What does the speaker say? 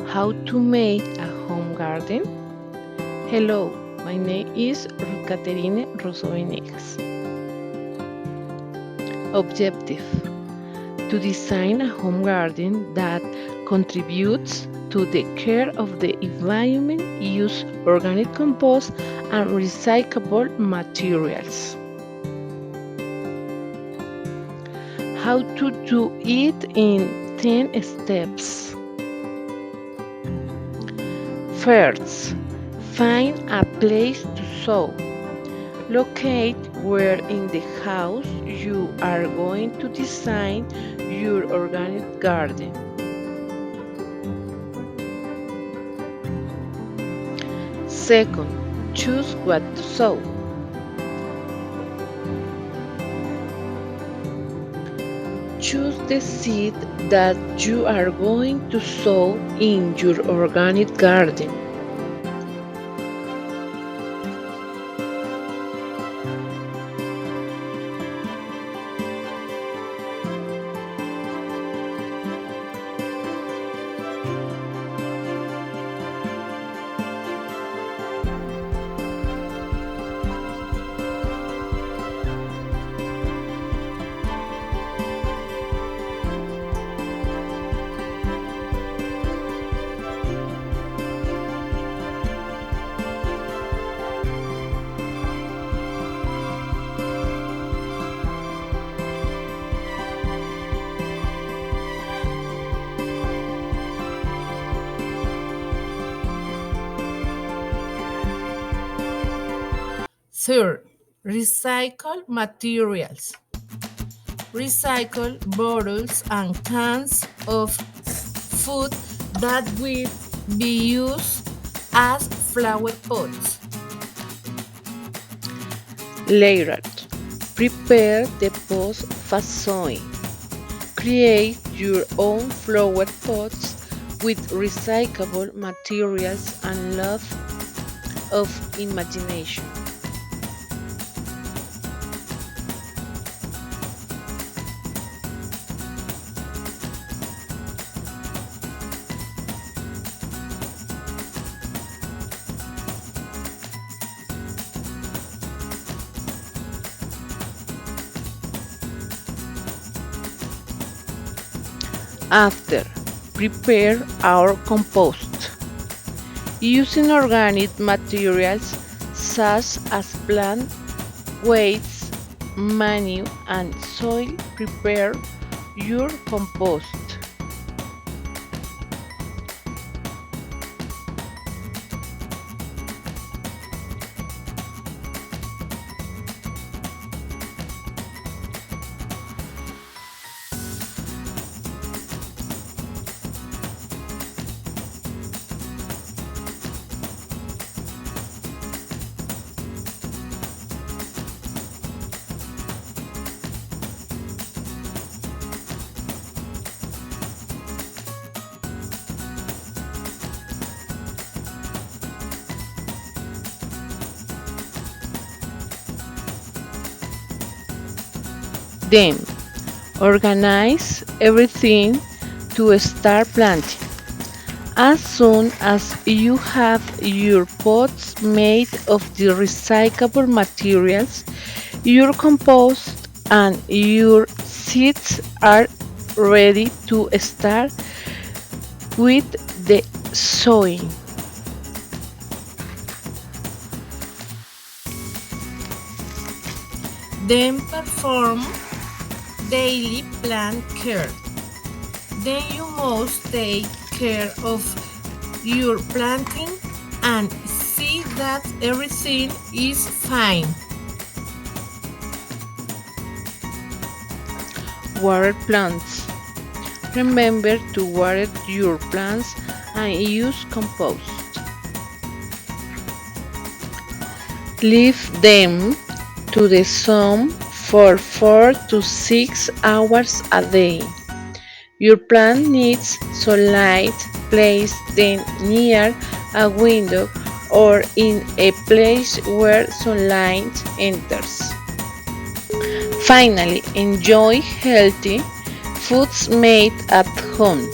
How to make a home garden? Hello, my name is Caterine Rosso Venegas. Objective: to design a home garden that contributes to the care of the environment, use organic compost and recyclable materials. How to do it in 10 steps. First, find a place to sow. Locate where in the house you are going to design your organic garden. Second, choose what to sow. Choose the seed that you are going to sow in your organic garden. Third, recycle materials. Recycle bottles and cans of food that will be used as flower pots. Layered. Prepare the post facade. Create your own flower pots with recyclable materials and love of imagination. After, prepare our compost. Using organic materials such as plant waste, manure, and soil, prepare your compost. Then, organize everything to start planting. As soon as you have your pots made of the recyclable materials, your compost and your seeds are ready to start with the sowing. Then perform daily plant care. Then you must take care of your planting and see that everything is fine. Water plants. Remember to water your plants and use compost. Leave them to the sun for 4 to 6 hours a day. Your plant needs sunlight. Place them near a window or in a place where sunlight enters. Finally, enjoy healthy foods made at home.